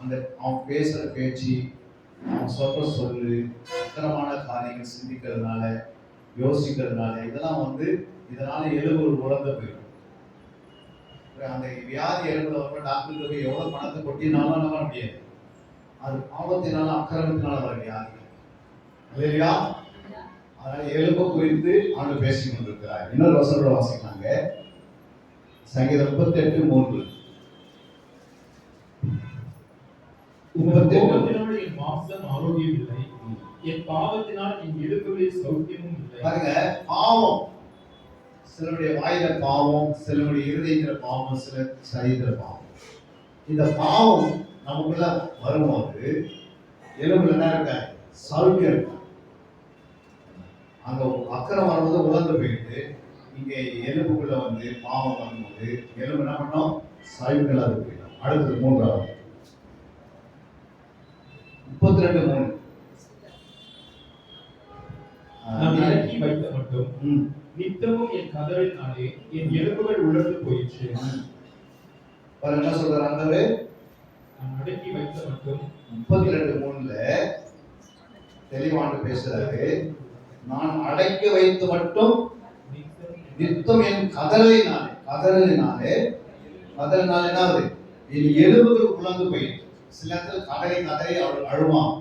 அந்த அவன் பேசுற பேச்சு, அவன் சொல்ற சொல்லு, அக்கரமான காரியங்கள் சிந்திக்கிறதுனால, யோசிக்கிறதுனால இதெல்லாம் இதனால எலும்பு உலர்ந்து போயிடும். அந்த வியாதி எலும்புல டாக்டருக்கு போய் எவ்வளவு பணத்தை கொட்டினாலும் என்ன பண்ண முடியாது. அது பாவத்தினால அக்கிரமத்தினால வர வியாதி இல்லையா? அதனால எலும்பு குறித்து அவன் பேசிக் கொண்டிருக்கிறார். இன்னொரு வசனத்தை வாசிக்கிறாங்க. சங்கீதம் 38:3. என் மாம்சம் ஆரோக்கியம் இல்லை, என் பாவத்தினால் என் எலும்புகளில் சௌக்கியமும் இல்லை. பாருங்க, பாவம் சிலருடைய வாயில பாவம், சிலருடைய இருதயத்துல பாவம், சில சரீரத்துல பாவம். இந்த பாவம் நமக்குள்ள வரும்போது எலும்புல என்ன இருக்க சௌக்கியம் இருக்கு. அங்க அக்கறம் வரும்போது உலர்ந்து போயிட்டு இங்க எலும்புக்குள்ள பாவம் வரும்போது எலும்பு என்ன பண்ணோம் சௌக்கியங்களா போயிடும். அடுத்தது 3வது 32:3. நான் அடக்கி வைத்த மட்டும் நித்தமும் என் கதறினாலே என் எலும்புகள் உலர்ந்து போயிற்று. என்ன சொல்றாரு ஆண்டவர்? நான் அடக்கி வைத்த மட்டும் 32:3ல தெளிவான பேசுறாரு. நான் அடக்கி வைத்து மட்டும் நித்தம் என் கதறலினாலே என்னாவது என் எலும்புகள் உலர்ந்து போயிட்டு. சில இடத்துல கதறி அழுவான்,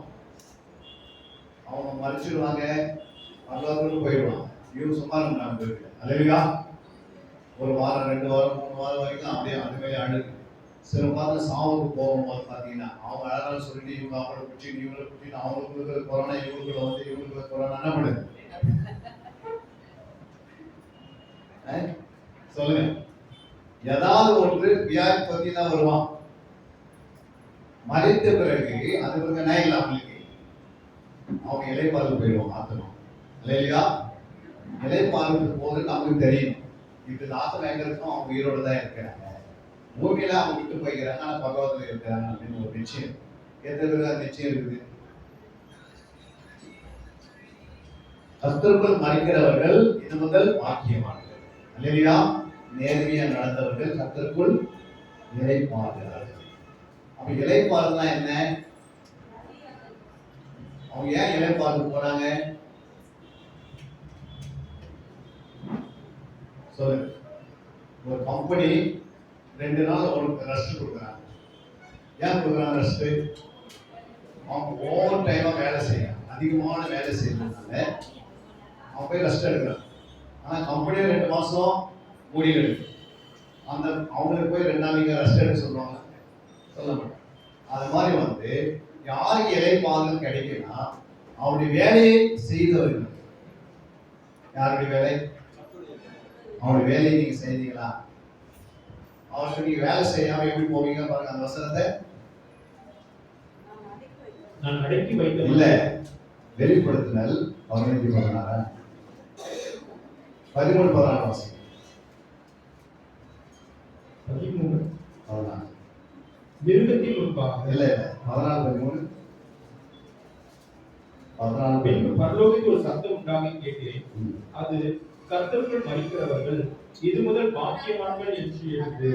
அவங்க மறைச்சிடுவாங்க, பரலோகத்துக்கு போயிடுவாங்க. இவங்க சும்மா இருந்தாங்க. அல்லேலூயா. 1 வாரம் 2 வாரம் 3 வாரம் வரைக்கும் அப்படியே அது மேலே அழுகு. சில பார்த்து சாவுக்கு போகும்போது பார்த்தீங்கன்னா அவங்க அழகாக சொல்லிட்டு இவங்க அவங்கள குடிச்சு இவங்களை குடிச்சு அவங்களுக்கு கொரோனா இவங்களுக்கு கொரோனா என்ன பண்ணுது சொல்லுங்க. ஏதாவது ஒன்று வியாதி பத்தி தான் வருவான். மறைத்த பிறகு அது பிறகு என்ன இல்லை அவங்களுக்கு, அவங்க இலைப்பாறுக்கு போயிடுவாங்க. ஆத்தணும் இல்லையா? இலைப்பாறுக்கு போது நமக்கு தெரியும் இது ஆத்தம் எங்க இருக்கும், அவங்க உயிரோடு தான் இருக்கிறாங்க, பூமியில அவங்க விட்டு போய்க்கிறாங்க, ஆனா பகவத்துல இருக்கிறாங்க அப்படின்னு ஒரு நிச்சயம். எத்தனை நிச்சயம் இருக்குது? கர்த்தருக்குள் மறிக்கிறவர்கள் இது முதல் பாக்கியமானவர்கள். அல்லேலூயா. நேர்மையா நடந்தவர்கள் கர்த்தருக்குள் இளைப்பாறுகிறார்கள். அப்ப இளைப்பாறுனா என்ன? அவங்க ஏன் இளைப்பாறு போறாங்க சொல்லுங்க. ஒரு கம்பெனி 2 நாள் அவருக்கு ரெஸ்ட் கொடுக்குறாங்க. ஏன் கொடுக்குறாங்க ரெஸ்ட்? அவங்க ஓவர் டைமா வேலை செய்யறாங்க, அதிகமான வேலை செய்யறதுனால அவங்க போய் ரெஸ்ட் எடுக்கிறாங்க. ஆனா கம்பெனியே 2 மாசம் மூடிகள் அந்த அவங்களுக்கு போய் 2 நாளைக்கு ரெஸ்ட் எடுக்க சொல்லுவாங்க, சொல்ல மாட்டாங்க. அது மாதிரி யாருக்கு இலைப்பாறுதல் கிடைக்குன்னா அவருடைய வேலையை செய்தவர்கள். யாருடைய வேலை? அவருடைய வேலையை நீங்க செய்தீங்களா? அவருக்கு நீங்க வேலை செய்யாம எப்படி போவீங்க பாருங்க. அந்த வசனத்தை நான் அடக்கி வைத்த இல்ல வெளிப்படுத்தினல் 15:16 13 வாசிங்க. 13 மிருகத்தின் முன்பாக இல்ல 14 பின்பு பரலோகத்தில் ஒரு சத்தம் உண்டாகி கேட்டேன். அது கர்த்தருக்குள் மறிக்கிறவர்கள் இது முதல் பாக்கியவான்கள் என்று எழுது.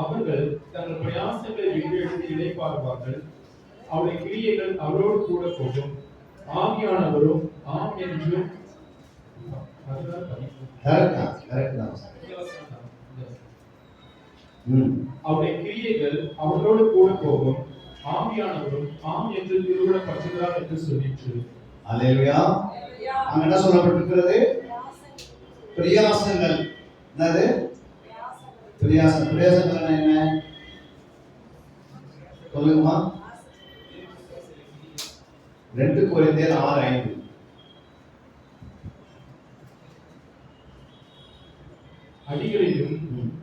அவர்கள் தங்கள் பிரயாசங்களை விட்டு எடுத்து இளைப்பாறுவார்கள். அவருடைய கிரியைகள் அவரோடு கூட போகும். ஆவியானவரும் ஆம் என்றும் அவருடைய கிரியைகள் அவர்களோடு கூட போகும். ஆவியானவரும் ஆம் என்று திருவிழப்படுகிறார் என்று சொல்லிற்று. அல்லேலூயா. அங்க என்ன சொல்லப்பட்டிருக்கிறது? பிரயாசங்கள். என்னது பிரயாசங்கள்? என்ன சொல்லுங்கம்மா? 2 கொரிந்தியர் 6:5. அடிகளிலும்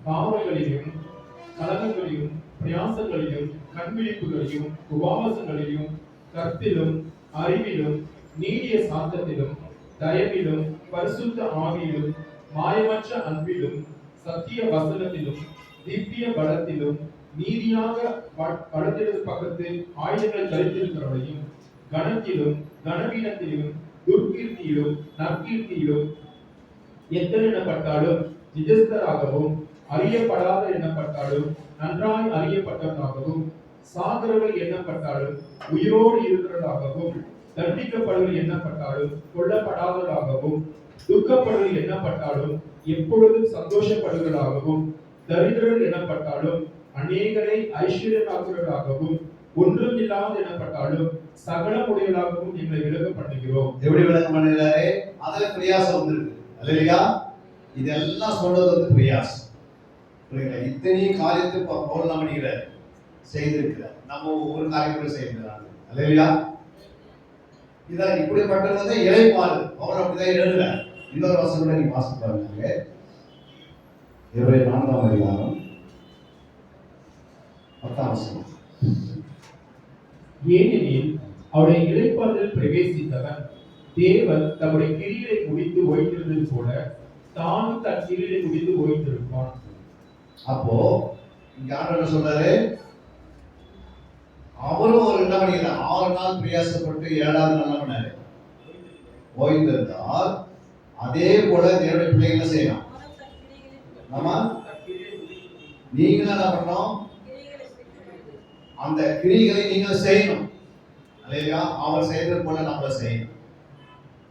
பாவங்களிலும் கலகங்களிலும் பிரயாசங்களிலும் கண்விழிப்புகளிலும் உபவாசங்களிலும் கற்பிலும் அறிவிலும் நீடிய சாந்தத்திலும் தயவிலும் பரிசுத்த ஆவியிலும் மாயமற்ற அன்பிலும் சத்திய வசனத்திலும் திவ்ய பலத்திலும் நீதியாக படத்திற்கு பக்கத்தில் ஆயுதங்கள் தரித்திருக்கிறவரையும் கணத்திலும் கனவீனத்திலும் துர்கீர்த்தியிலும் நற்கீர்த்தியிலும் எத்தனை எனப்பட்டாலும் நிஜஸ்தராகவும் அறியப்படாத எனப்பட்டாலும் நன்றாய் அறியப்பட்டவராகவும் சாகிறவர்கள் எண்ணப்பட்டாலும் உயிரோடு இருக்கிறதாகவும், தண்டிக்கப்படுவர்கள் எண்ணப்பட்டாலும் கொல்லப்படாதவர்களாகவும், துக்கப்படுவர்கள் எண்ணப்பட்டாலும் எப்பொழுதும் சந்தோஷப்படுவர்களாகவும், தரித்திரர்கள் எண்ணப்பட்டாலும் அநேகரை ஐஸ்வர்யமாக்குவர்களாகவும், ஒன்றும் இல்லாத எண்ணப்பட்டாலும் சகலமுடையவர்களாகவும் எங்களை விலக பண்ணுகிறோம். எப்படி விளக்கம் பண்ணுகிறாரு? அதுல பிரயாசம் வந்திருக்கு. அல்லேலூயா. இதெல்லாம் சொல்றது வந்து பிரயாசம். புரியுங்களா? இத்தனை காரியத்தை பவுல் என்ன பண்ணிக்கிறார்? செய்திருக்கிறார். நம்ம ஒவ்வொரு காரியங்களும் செய்திருக்கிறாங்க. அல்லேலூயா. இதான் இப்படிப்பட்டது இளைப்பாறு. பவுல் அப்படிதான் எழுதுறார். இன்னொரு வசனத்தை நீங்க வாசித்து பாருங்க. எபிரேயர் 4ஆம் அதிகாரம் 10ஆம் வசனம். ஏனெனில் அவருடைய இளைப்பாறுதல் பிரவேசித்தவன் தேவன் தம்முடைய கிரியை முடித்து ஓய்ந்திருந்தது போல தானும் தன் கிரியை முடித்து ஓய்ந்திருப்பான். அப்போ இங்க ஆண்டவர் சொல்றாரு, அவரும் ஒரு என்ன பண்ணிக்கிறார்? 6 நாள் பிரயாசப்பட்டு 7ஆவது நாள் பண்ணாரு, ஓய்ந்திருந்தால் அதே போல தேவனுடைய பிள்ளைகள் என்ன செய்யணும்? நம்ம நீங்களும் என்ன பண்ணணும்? அந்த கிரிகளை நீங்கள் செய்யணும். அல்லேலூயா. அவர் செய்தது போல நம்மள செய்யணும்.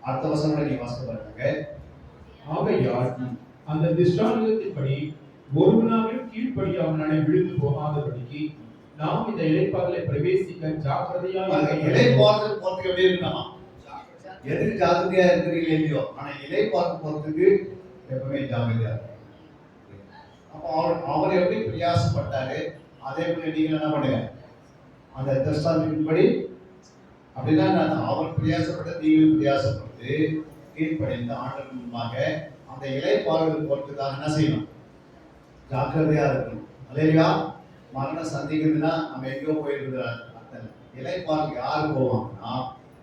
அடுத்த வசனத்தை நீங்க வாசித்து பாருங்க. ஆகையால் அந்த திஷ்டாந்தத்தின்படி ஒருவனாலும் கீழ்ப்படியாமலே விழுந்து போகாதபடிக்கு நாம் இந்த இளைப்பாறுதலை பிரவேசிக்க ஜாக்கிரதையாக இளைப்பாறுதல் போறதுக்கு எப்படி இருக்கணுமா? எதுக்கு ஜாக்கிரதையா இருக்கிறீங்க இல்லையோ, ஆனா இளைப்பாறுதல் போறதுக்கு எப்பவுமே ஜாக்கிரதையா இருக்கணும். அப்போ அவர் எப்படி பிரயாசப்பட்டாரு, அதே போல நீங்க என்ன பண்ணுங்க? அந்த திஷ்டாந்தத்தின்படி அப்படின்னா அவர் பிரயாசப்பட்ட நீங்களும் பிரயாசப்பட்டு கீழ்ப்படைந்த ஆண்டவர் முன்பாக அந்த இளைப்பாறுதல் போறதுக்காக என்ன செய்யணும்? ஜாக்கிரதையா இருக்கணும். அல்லேலூயா. மரணம் சந்திக்கிறதுனா நம்ம எங்கேயோ போயிருக்கிறார் அர்த்தம். இளைப்பாறுதல் யாரு போவாங்கன்னா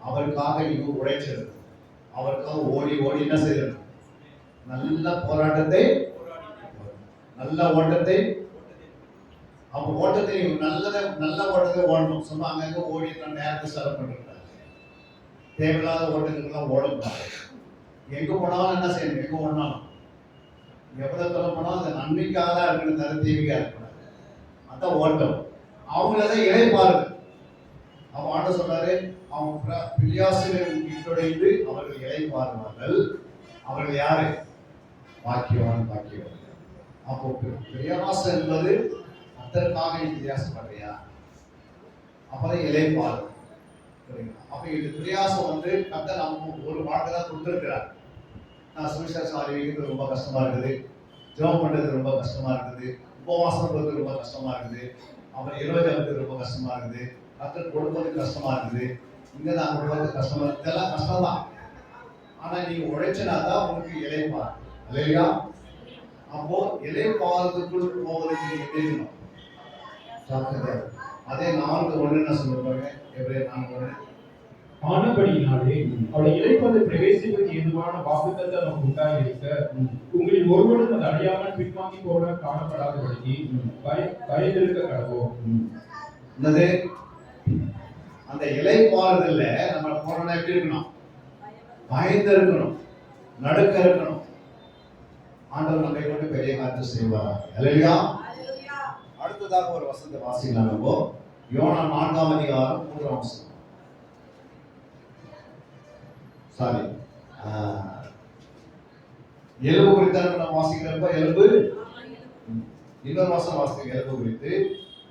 அவருக்காக இங்க உழைச்சிருக்கணும். அவருக்காக ஓடி ஓடி என்ன செய்யணும்? நல்ல போராட்டத்தை, நல்ல ஓட்டத்தை. அப்ப ஓட்டத்தை நல்ல ஓட்டத்தை ஓடணும். சும்மா அங்கங்க ஓடி நேரத்தை செலவு பண்ணிருக்காங்க. தேவையில்லாத ஓட்டங்கள்லாம் ஓடக்கூடாது. எங்க போனாலும் என்ன செய்யணும்? எங்க ஓடணும், எவ்வளவு தூரம் போனாலும் அந்த நன்மைக்காக தான் இருக்கணும், தர தீவிகா இருக்கக்கூடாது. அதான் ஓட்டம். அவங்களதான் இளைப்பாறுதல். அவன் ஆண்ட சொல்றாரு, அவங்க பிரியாசிரியர் வீட்டுடைந்து அவர்கள் இளைப்பாறுவார்கள். அவர்கள் யாரு? பாக்கியவான், பாக்கியவான். அப்போ பிரியாசம் என்பது அதற்காக நீ பிரயாசப்படுறியா? அப்பதான் இளைப்பாறு. அப்ப இந்த பிரயாசம் வந்து கர்த்தர் நமக்கு ஒரு வாழ்க்கை தான் கொடுத்திருக்கிறார். நான் சுவிசேஷம் அறிவிக்கிறது ரொம்ப கஷ்டமா இருக்குது, ஜெபம் பண்றது ரொம்ப கஷ்டமா இருக்குது, உபவாசம் பண்றது ரொம்ப கஷ்டமா இருக்குது, அப்புறம் இரவு ரொம்ப கஷ்டமா இருக்குது, கர்த்தர் கொடுப்பது கஷ்டமா இருக்குது, இங்க நான் கொடுப்பது கஷ்டமா இருக்குது. இதெல்லாம் கஷ்டம் தான். ஆனா நீங்க உழைச்சினா தான் உங்களுக்கு இளைப்பாறு. இல்லையா? அப்போ இளைப்பாறுதலுக்குள் போவதற்கு நீங்க தெரியணும். அதே 4:1 என்ன சொல்லுவாங்க? எபிரேயர் 4:1. ஆனபடியினாலே அவருடைய இளைப்பாறுதல் பிரவேசிப்பதற்கு ஏதுவான வாக்குத்தத்தம் நமக்கு உண்டாயிருக்க உங்களில் ஒருவரும் அதை அடையாமல் பின்வாங்கி போல காணப்படாதபடிக்கு பயந்திருக்க கடவோம். என்னது? அந்த இளைப்பாறுதல்ல நம்ம போறோம்னா எப்படி இருக்கணும்? பயந்து இருக்கணும், நடுக்க இருக்கணும். ஆண்டவர் நம்மை கொண்டு பெரிய காரியத்தை செய்வார். அல்லேலூயா. அடுத்ததாக ஒரு வசனத்தை வாசிக்கலாம். நம்ம யோனா 4ஆம் அதிகாரம் 3ஆம் வசனம். சாரி, எலும்பு குறித்து நம்ம வாசிக்கிறப்ப எலும்பு, இன்னொரு மாசம் வாசிக்க எலும்பு குறித்து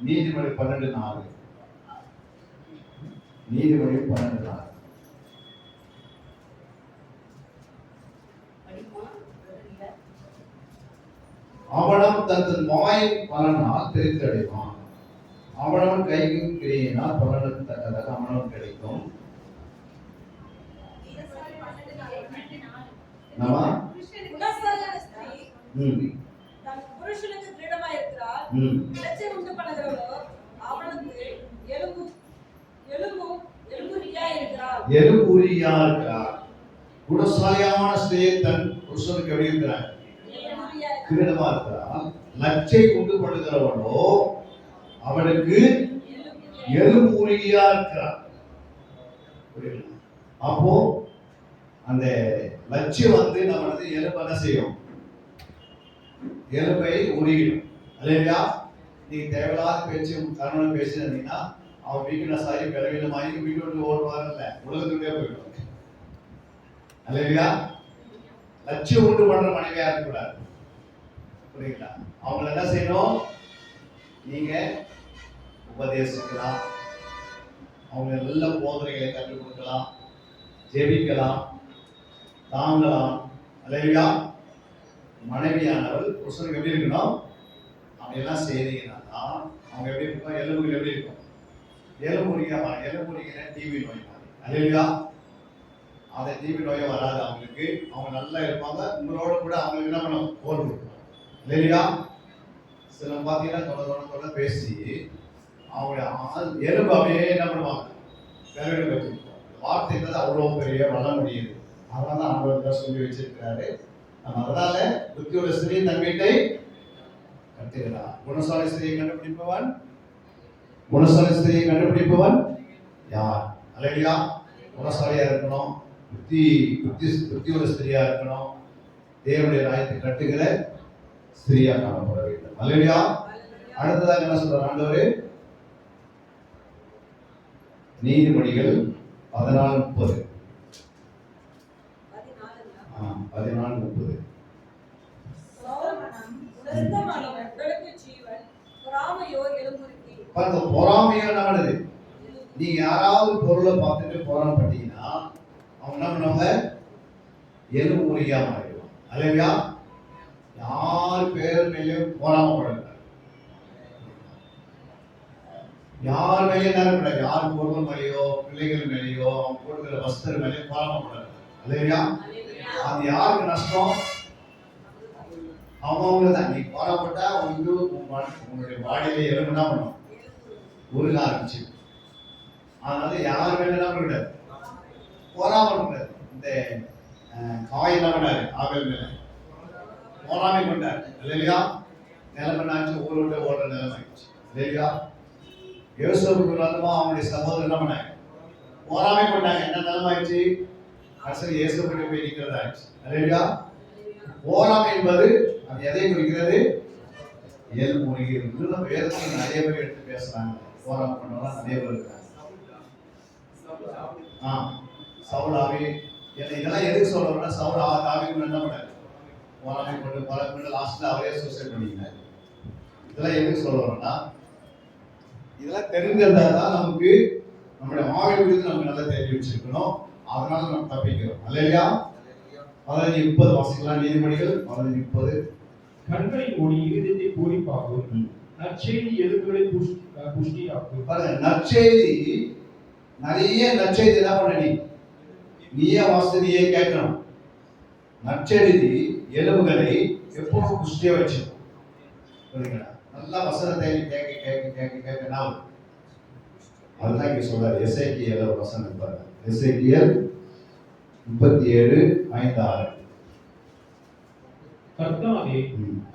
நீதிமொழி 12:4. நீதிமொழி 12:4. அவனம் தன் வாயின் பலனால் தெரிந்து அடைவான், அவனவன் கைக்கும் கிரியினால் பலனுக்கு தக்கதாக அவனவன் கிடைக்கும். எலும்புரியா இருக்கிறார். குணசாலியான ஸ்திரீ தன் புருஷனுக்கு எப்படி இருக்கிறார்? கிரீடமா இருக்கிறார். லட்சை உண்டு பண்ணுகிறவனோ அவனுக்கு எலும்புரியா இருக்கிறார். அப்போ அந்த லட்சியம் வந்து நம்ம வந்து எலும்பு என்ன செய்யும்? எலும்பை உரியும். அல்லேலூயா. நீங்க தேவையில்லாத பேச்சு கணவன் பேசினீங்கன்னா அவன் வீக்னஸ் ஆகி பலவீனமாகி வீட்டு விட்டு ஓடுவார்ல, உலகத்துக்கே போயிடுவாங்க. அல்லையா? லட்சியம் உண்டு பண்ற மனைவியா இருக்கக்கூடாது. புரியுங்களா? அவங்கள என்ன செய்யணும்? நீங்க உபதேசிக்கலாம், அவங்க நல்ல போதனைகளை கற்றுக் கொடுக்கலாம், ஜெபிக்கலாம், தாங்கலாம். அல்லையா? மனைவியானவள் புருஷனுக்கு எப்படி இருக்கணும்? அவங்க எல்லாம் செய்தீங்கன்னா அவங்க எப்படி இருக்கும்? எலும்புகள் எப்படி இருக்கும்? எலும்புரிக்கிற டிவி நோய் மாதிரி. அல்லையா? அந்த டிவி நோயை வராது அவங்களுக்கு. அவங்க நல்லா இருப்பாங்க. உங்களோட கூட அவங்களுக்கு என்ன பண்ணும்? போர் கொடுக்கும். இல்லையா? சில பார்த்தீங்கன்னா தொட பேசி அவங்களுடைய எலும்பு அப்படியே என்ன பண்ணுவாங்க? வேலையை வச்சிருக்கோம். வார்த்தைன்றது அவ்வளோ பெரிய வள முடியுது. அதனால தான் ஆண்டவர் சொல்லி வச்சிருக்கிறாரு. அதனால புத்தியுள்ள ஸ்திரீ தன் வீட்டை கட்டுகிறார். குணசாலி ஸ்திரியை கண்டுபிடிப்பவன் யார்? அல்லையா? குணசாலியா இருக்கணும், புத்தியுள்ள ஸ்திரியா இருக்கணும், தேவனுடைய ராயத்தை கட்டுகிற ஸ்திரியா காணப்பட வேண்டும். அல்லையா? அடுத்ததாக என்ன சொல்றார் ஆண்டவரே? நீதிமொழிகள் 14:30. 14:30. பொறாமையோ நாடுது. நீங்க யாராவது பொருளை பார்த்துட்டு பொறாமப்பட்டீங்கன்னா அவங்க என்ன பண்ணுவாங்க? எலும்பு முறியா மாறிடுவாங்க. அல்லையா? யார் பேர் மேலேயும் பொறாமப்படக்கூடாது. யார் மேலேயும் நேரப்படாது. யார் பொருள் மேலேயோ பிள்ளைகள் மேலேயோ அவங்க போடுகிற வஸ்திர மேலேயோ பொறாமப்படாது. அல்லையா? அது யாருக்கு நஷ்டம்? அவங்க தான். நீ பொறாமப்பட்டா உங்களுடைய பாடியில எலும்பு என்ன பண்ணும்? உருக ஆரம்பிச்சு. அதனால யார் மேல என்ன பண்ணக்கூடாது? பொறாமப்படக்கூடாது. இந்த காய் என்ன பண்ணாரு? ஆபேல் மேல பொறாமை கொண்டார். இல்லையா? நிலைமைனாச்சு, ஊர் விட்டு ஓடுற நிலைமைச்சு. இல்லையா? யோசேப்புக்கு விரோதமா அவனுடைய சகோதரர் என்ன பண்ணாங்க? பொறாமை கொண்டாங்க. என்ன நிலைமாயிடுச்சு? அரசர் இயேசுவிட்ட போய் நிற்கிறதா ஆயிடுச்சு. இல்லையா? பொறாமை என்பது அது எதை குறிக்கிறது? எலும்பு முறிகிறது. நம்ம வேதத்தில் நிறைய பேர் எடுத்து பேசுறாங்க. போராட்டம் பண்ணலாம் நிறைய பேர் இருக்காங்க. சவுலாவே இதெல்லாம் எதுக்கு சொல்றோம்னா, சவுல் தாவீது என்ன பண்ணாரு? போராமை கொண்டு பல லாஸ்ட்ல அவரே சூசைட் பண்ணிக்கிறாரு. இதெல்லாம் எதுக்கு சொல்றோம்னா, இதெல்லாம் தெரிஞ்சிருந்தா தான் நமக்கு நம்முடைய ஆவி குறித்து நமக்கு நல்லா தெரிஞ்சு வச்சிருக்கணும். அதனால நம்ம தப்பிக்கிறோம். அல்லையா? 15:30 வாசிக்கலாம். நீதிமொழிகள் 15:30. கண்களின் ஒளி இருதயத்தை பூரிப்பாகும், நற்செய்தி எலும்புகளை புஷ்டியாக்கும். பாருங்க, நற்செய்தி நிறைய நற்செய்தி என்ன பண்ண? நீயே வாசித்து நீயே கேட்கணும். நற்செய்தி எலும்புகளை எப்பவும் புஷ்டியா வச்சிருக்கும். புரியுங்களா? நல்லா வசனத்தை கேட்க கேட்க கேட்க கேட்க நான் அதுதான் இங்க சொல்றாரு. எசேக்கியேல் வசனம் பாருங்க. எசேக்கியேல் 37:5-6.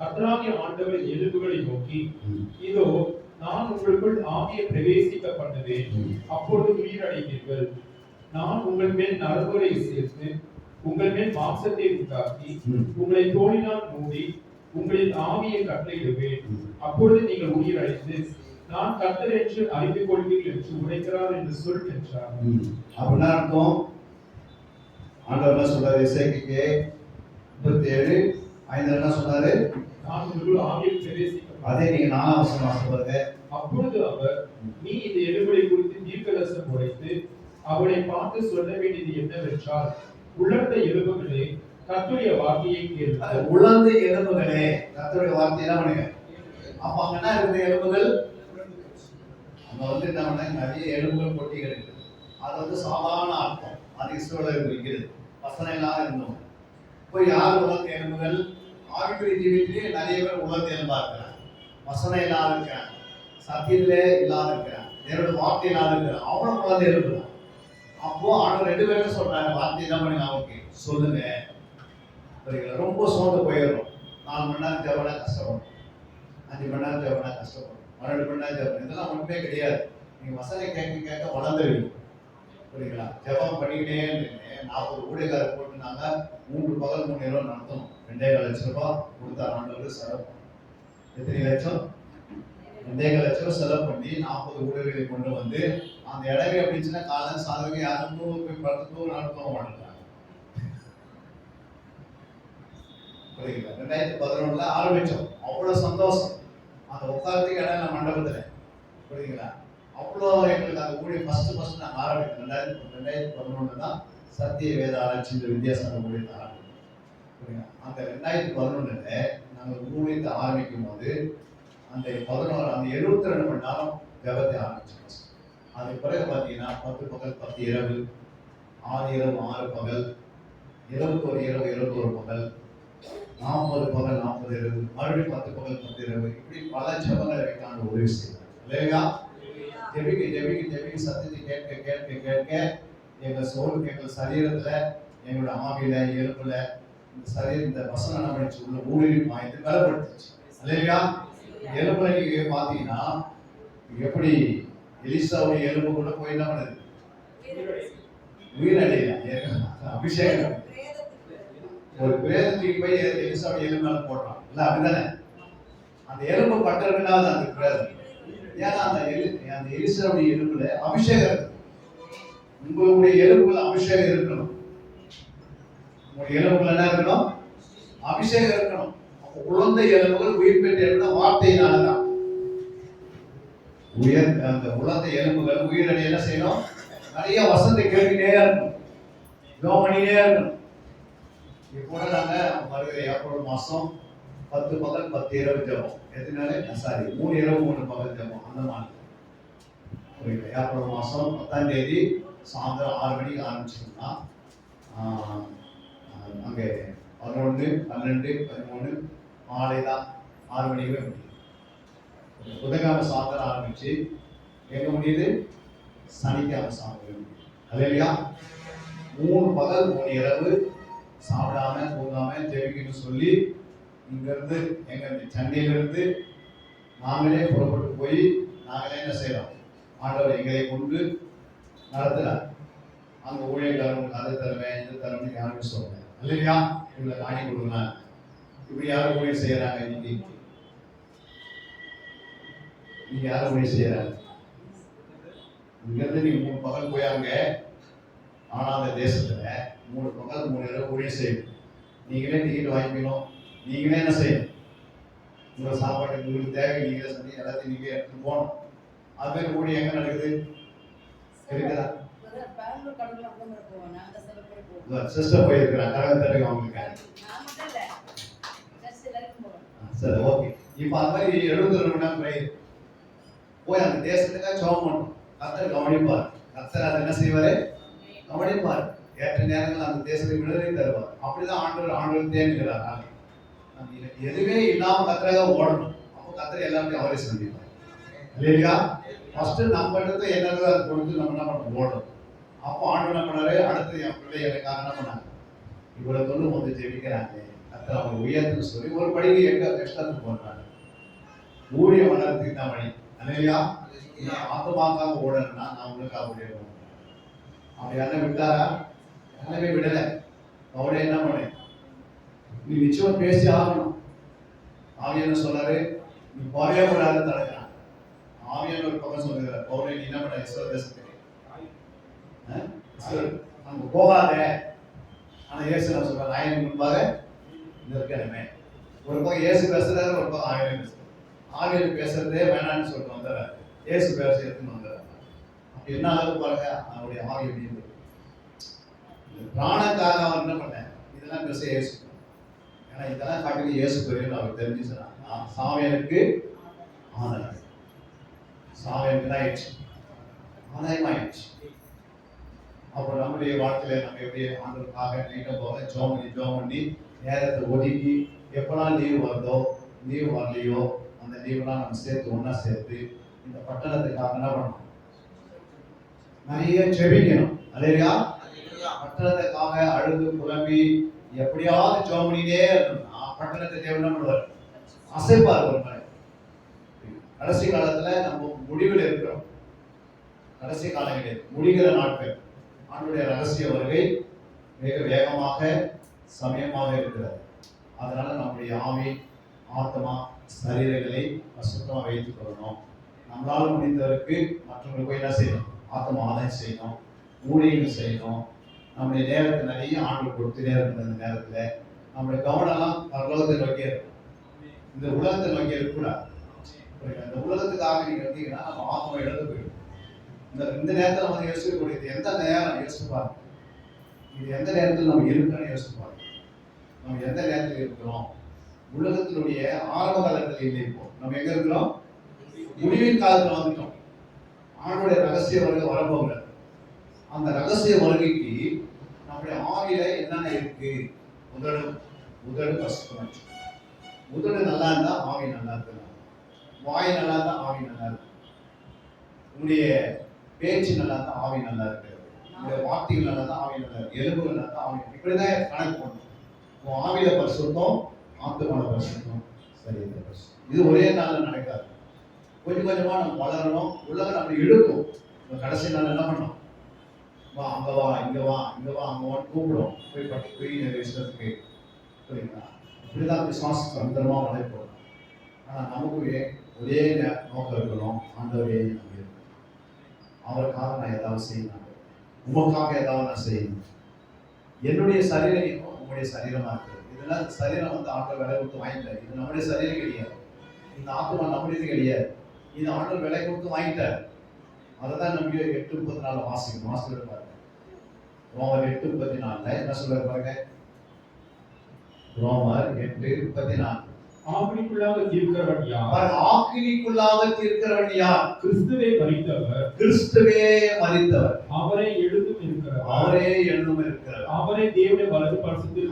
கர்த்தராகிய ஆண்டவர் எலும்புகளை நோக்கி, இதோ நான் உங்களுக்குள் ஆவியை பிரவேசிக்க பண்ணுவேன், அப்பொழுது உயிரடைவீர்கள். நான் உங்கள் மேல் நரம்புகளை சேர்த்து உங்கள் மேல் மாம்சத்தை உண்டாக்கி உங்களை தோலினால் மூடி உங்களின் ஆவியை கட்டளையிடுவேன், அப்பொழுது நீங்கள் உயிரடைந்து நான் கர்த்தர் என்று அறிந்து கொள்வீர்கள் என்று உரைக்கிறார் என்று சொல் என்றார். அப்படின்னா அர்த்தம் ஆண்டவர் என்ன சொல்றாரு? எசேக்கியேல் 37:5 என்ன சொன்னாரு? நான் உங்களுக்குள் ஆவியை பிரவேசிக்க. அதே நீங்க 4ஆம் வசனம் வாசிப்பாருங்க. அப்பொழுது அவர், நீ இந்த எலும்புகளை குறித்து தீர்க்கதரிசனம் உரைத்து அவளை பார்த்து சொல்ல வேண்டியது என்னவென்றால், உலர்ந்த எலும்புகளே கர்த்தருடைய வார்த்தையை கேளுங்கள். உலர்ந்த எலும்புகளே கர்த்தருடைய வார்த்தையை என்ன பண்ணுங்க? அப்ப அங்க என்ன இருந்த எலும்புகள்? அங்க என்ன பண்ண? நிறைய எலும்புகள் கொட்டி கிடக்கு. அது சாதாரண அர்த்தம். அது இஸ்ரவேலர் குறிக்கிறது. வசனம் இல்லாத இருந்தோம். இப்போ யார் உலர்ந்த எலும்புகள்? ஆவிக்குரிய ஜீவித்திலே நிறைய பேர் உலர்ந்த எலும்பா இருக்கிறாங்க. வசனம் இல்லாத இருக்கிறாங்க, சத்தியத்திலே இல்லாத இருக்கிறாங்க, தேவனுடைய வார்த்தை இல்லாத இருக்கிறாங்க. அவங்களும் உலர்ந்த எலும்பு தான். அப்போ ஆண்டவர் 2 பேரும் சொல்றாங்க, வார்த்தை என்ன பண்ணுங்க? அவருக்கு சொல்லுங்க. ரொம்ப சோர்ந்து போயிடும். 4 மணி நேரம் ஜெபம்னா கஷ்டப்படும், 5 மணி நேரம் ஜெபம்னா கஷ்டப்படும், 12 மணி நேரம் ஜெபம். இதெல்லாம் ஒன்றுமே கிடையாது. நீங்க வசனம் கேட்க கேட்க வளர்ந்துருவீங்க. புரியுங்களா? ஜெபம் பண்ணிக்கிட்டே 40 ஊழியக்காரர் போட்டுனாங்க. 3 பகல் 3 இரவு நடத்தணும். 2.5 லட்சம் ரூபாய் கொடுத்தார் ஆண்டவர். செலவு எத்தனை லட்சம்? 2,00,000 செலவு பண்ணி 40 ஊழியர்களை கொண்டு வந்து அந்த இடமே அப்படிச்சுன்னா காலையில் சாயந்தரம் யாரும் போய் படுத்து நடத்த மாட்டாங்க. புரியுங்களா? 2011 ஆரம்பிச்சோம். அவ்வளவு சந்தோஷம். அந்த உட்காரத்துக்கு இடம் இல்லை மண்டபத்துல. புரியுங்களா? அவ்வளோ எங்களுக்கு அந்த ஊழியம் ஃபர்ஸ்ட் நாங்கள் ஆரம்பித்தோம். 2011 தான் சத்திய வேத ஆராய்ச்சி இந்த வித்தியாசம் ஊழியத்தை ஆரம்பித்தோம். புரியுங்களா? அந்த 2011 நாங்கள் ஊழியத்தை ஆரம்பிக்கும் போது அந்த 72 மணி நேரம் ஜபத்தை ஆரம்பிச்சோம். அதுக்கு பிறகு பார்த்தீங்கன்னா 10 பகல் 10 இரவு, 6 இரவு 6 பகல், 21 இரவு 21 பகல், 40 பகல் 40 இரவு, மறுபடியும் 10 பகல் 10 இரவு, இப்படி பல ஜபங்களை வைக்கான உதவி செய்வார். இல்லையா? ஜெபிக்க சத்தத்தை கேட்க கேட்க கேட்க எங்க சோல் எங்கள் சரீரத்துல எங்களோட ஆவியில எலும்புல இந்த வசனம் நம்ம உள்ள ஊழியம் வாய்ந்து பலப்படுத்துச்சு. இல்லையா? எலும்புல நீங்க பாத்தீங்கன்னா எப்படி எலிசாவுடைய எலும்பு கூட போய் என்ன பண்ணுது? உயிரடையில அபிஷேகம். ஒரு பிரேதத்துக்கு போய் எலிசாவுடைய எலும்பு மேல போடுறான் இல்ல, அப்படிதானே? அந்த எலும்பு பட்டதுனால அந்த பிரேதம். ஏன்னா அந்த எலிசாவுடைய எலும்புல அபிஷேகம் இருக்கு. உங்களுடைய எலும்புல அபிஷேகம் இருக்கணும். உங்களுடைய எலும்புல என்ன இருக்கணும்? அபிஷேகம் இருக்கணும். அப்போ உலர்ந்த எலும்புகள் உயிர் பெற்ற வார்த்தையினாலதான். அந்த உலர்ந்த எலும்புகள் உயிரடைய என்ன செய்யணும்? நிறைய வசந்தை கேட்டுக்கிட்டே இருக்கணும், ஜெபம் பண்ணிட்டே இருக்கணும். இப்போ நாங்க வருகிற ஏப்ரல் மாசம் 10 பகல் 10 இரவு ஜெபம். எத்தனால? சாரி, 3 இரவு 3 பகல் ஜெபம். அந்த மாதிரி ஏப்ரல் மாசம் 10ஆம் தேதி சாயந்தரம் 6 மணிக்கு ஆரம்பிச்சோம்னா அங்கே 11, 12, 13 மாலை தான் 6 மணிக்கு முடியும். புதன்கிழமை சாயந்தரம் ஆரம்பிச்சு எங்க முடியுது? சனிக்கிழமை சாயந்தரம். இல்லையா? 3 பகல் 3 இரவு சாப்பிடாம தூங்காம ஜெபிக்கணும்னு சொல்லி இங்கிருந்து எங்க சென்னையிலிருந்து நாங்களே புறப்பட்டு போய் நாங்களே என்ன செய்யறோம்? ஆண்டவர் எங்களை கொண்டு நடத்துறார். அங்க ஊழியக்காரங்களுக்கு அதை தருவேன் இது தருவேன் யாருன்னு சொல்றேன். இல்லையா? இவங்களை காணி கொடுங்க. இப்படி யாரும் ஊழியம் செய்யறாங்க. நீங்க யாரும் ஊழியம் செய்யறாங்க? இங்கிருந்து நீங்க 3 பகல் போயாங்க. ஆனா அந்த தேசத்துல 3 பகல் 3 இரவு ஊழியம் செய்யணும். நீங்களே டிக்கெட் வாங்கிக்கணும். நீங்களே என்ன செய்யணும்? உங்க சாப்பாட்டுக்கு உங்களுக்கு தேவை நீங்களே சொல்லி எல்லாத்தையும் நீங்களே எடுத்துட்டு போகணும். அது மாதிரி ஊழியம் எங்க நடக்குது? இருக்குதா? சிஸ்டர் போயிருக்கிறாங்க. கரகத்தட்டுக்கு அவங்களுக்கு. சரி, ஓகே. இப்போ அந்த மாதிரி 72 மணி நேரம் போய் அந்த தேசத்துக்காக ஜெபம் பண்ணணும். கர்த்தர் கவனிப்பார். கர்த்தர் அதை என்ன செய்வாரு? கவனிப்பார். ஏற்ற நேரங்கள் அந்த தேசத்துக்கு விடுதலை தருவார். அப்படிதான் ஆண்டவர் தேர்கிறார். எதுவுமே இல்லாம கர்த்தராக ஓடணும். அப்போ கர்த்தர் எல்லாமே அவரே சந்திப்பார். இல்லையா? ஃபர்ஸ்ட் நம்ம இடத்துல என்னதோ அதை கொடுத்து நம்ம என்ன பண்ண ஓடணும். அப்போ ஆண்டவர் என்ன பண்ணாரு? அடுத்து என் பிள்ளை எனக்காக என்ன பண்ணாங்க? இவ்வளவு தொண்டு வந்து ஜெபிக்கிறாங்க. கர்த்தர் அவங்க உயர்த்துன்னு சொல்லி ஒரு படிக்கு எக்ஸ்ட்ராத்துக்கு போடுறாங்க. ஊழிய வளர்த்துக்கு தான் வழி. இல்லையா? ஆத்மாக்காக ஓடணும்னா நான் உங்களுக்காக ஓடிடுவோம். அப்படி யாரும் விட்டாரா? எல்லாமே விடலை. அவட என்ன பண்ண? நீ நிச்சயம் பேசி ஆகணும். ஆவியான சொன்னாரு, நீ போவே கூடாது தடுக்கிறான். ஆவியான ஒரு பக்கம் சொல்லுகிறார், பவுலை நீ என்ன பண்ண? இஸ்ரவேல் தேசத்துக்கு அங்க போகாத. ஆனா இயேசு என்ன சொல்றாரு? ஆயிரம் முன்பாக நிற்கணுமே. ஒரு பக்கம் இயேசு பேசுறாரு, ஒரு பக்கம் ஆவியான பேசுறாரு. ஆவியான பேசுறதே வேணான்னு சொல்லிட்டு வந்துடுறாரு. இயேசு பேச எடுத்துன்னு வந்துடுறாரு. அப்படி என்ன அளவு பாருங்க அவருடைய ஆவி எப்படி பிராணக்காக அவர் என்ன பண்ண? இதெல்லாம் பேச இயேசு. ஏன்னா இதெல்லாம் காட்டி இயேசு பெரிய அவர் தெரிஞ்சு சொன்னாங்க. சாமியனுக்கு ஆதாயம். சாமியனுக்கு தான் ஆயிடுச்சு, ஆதாயமாயிடுச்சு. அப்போ நம்முடைய வாழ்க்கையில நம்ம எப்படி ஆண்டவருக்காக நீட்டம் போக ஜோம் பண்ணி நேரத்தை ஒதுக்கி எப்பெல்லாம் லீவு வருதோ லீவு வரலையோ அந்த லீவெல்லாம் நம்ம சேர்த்து ஒன்னா சேர்த்து இந்த பட்டணத்துக்காக என்ன பண்ணணும்? நிறைய செபிக்கணும். இல்லையா? பட்டணத்துக்காக அழுது புலம்பி எப்படியாவது ஜெபம் பண்ணிட்டே இருக்கணும்னா பட்டணத்தை தேவன் என்ன பண்ணுவார்? அசைப்பார். ஒரு நாள் கடைசி காலத்துல நம்ம முடிவில் இருக்கிறோம். கடைசி காலங்களில் முடிகிற நாட்கள் ஆண்டுடைய ரகசிய வருகை மிக வேகமாக சமயமாக இருக்கிறது. அதனால நம்முடைய ஆவி ஆத்மா சரீரங்களை பரிசுத்தமாக வைத்துக் கொள்ளணும். நம்மளால முடிந்தவருக்கு மற்றவங்களுக்கு போய் என்ன செய்யணும்? ஆத்ம ஆதாயம் செய்யணும், ஊழியங்கள் செய்யணும். நம்முடைய நேரத்தை நிறைய ஆண்டு கொடுத்துட்டே இருக்கணும். இந்த நேரத்துல நம்முடைய கவனம்லாம் பரலோகத்தை நோக்கி இருக்கும். இந்த உலகத்தை நோக்கி இருக்கக்கூடாது. இந்த உலகத்துக்காக நீங்க இருந்தீங்கன்னா நம்ம ஆத்மா இழந்து போயிடும். இந்த நேரத்தில் நம்ம யோசிக்கக்கூடியது எந்த நேரம் யோசிச்சு பாருங்க. இது எந்த நேரத்தில் நம்ம இருக்கணும்னு யோசிச்சு பாருங்க. நம்ம எந்த நேரத்தில் இருக்கிறோம்? உலகத்தினுடைய ஆரம்ப காலத்தில் இல்லை. இப்போ நம்ம எங்க இருக்கிறோம்? முடிவின் காலத்துல வந்துட்டோம். ஆண்டுடைய ரகசிய வருகை வரப்போகிறது. அந்த ரகசிய வருகைக்கு நம்முடைய ஆவியில என்னென்ன இருக்கு? உதடு பசுமாச்சு. உதடு நல்லா இருந்தா ஆவி நல்லா இருக்கு. வாய் நல்லா இருந்தா ஆவி நல்லா இருக்கு. உன்னுடைய பேச்சு நல்லா இருந்தா ஆவி நல்லா இருக்கு. உன்னுடைய வார்த்தைகள் நல்லா தான் ஆவி நல்லா இருக்கு. எலும்புகள் நல்லா தான் ஆவி. இப்படிதான் கணக்கு பண்ணணும். உன் ஆவியில பரிசுத்தம், ஆத்துமான பரிசுத்தம், சரீர பரிசுத்தம். இது ஒரே நாள்ல நடக்காது. கொஞ்சம் கொஞ்சமா நம்ம வளரணும். உலகம் நம்ம இழுக்கும். கடைசி நாள் என்ன பண்ணணும்? வா அங்க வா, இங்க வா, இங்க வா, அங்க வான்னு கூப்பிடும். போய் நிறைய விஷயத்துக்கு புரியுங்களா? இப்படிதான் விசுவாசம் சந்திரமா வளைப்போம். ஆனா நமக்கு ஒரே நோக்கம் இருக்கணும். ஆண்டவரே நம்பி அவருக்காக நான் ஏதாவது செய்யணும். உமக்காக ஏதாவது நான் செய்யணும். என்னுடைய சரீரம் உங்களுடைய சரீரமா இருக்கு. இதெல்லாம் சரீரம் வந்து ஆண்டவர் விலை கொடுத்து வாங்கிட்டார். இது நம்முடைய சரீரம் கிடையாது. இந்த ஆத்மா நம்முடையது கிடையாது. இது ஆண்டவர் விலை கொடுத்து வாங்கிட்டார். அதைதான் நம்ம 8:34 வாசிக்கணும். வாசிக்கிற பாருங்க. ரோமர் 8:34 என்ன சொல்ற பாருங்க. ரோமர் 8:34 ஆக்கினிக்குள்ளாக தீர்க்கிறவன் யார்? ஆக்கினிக்குள்ளாக தீர்க்கிறவன் யார்? கிறிஸ்துவே மரித்தவர். கிறிஸ்துவே மரித்தவர். அவரே எழுதும் இருக்கிறவர். அவரே எழுதும் இருக்கிறவர். அவரே தேவனுடைய வலது பரிசுத்தில்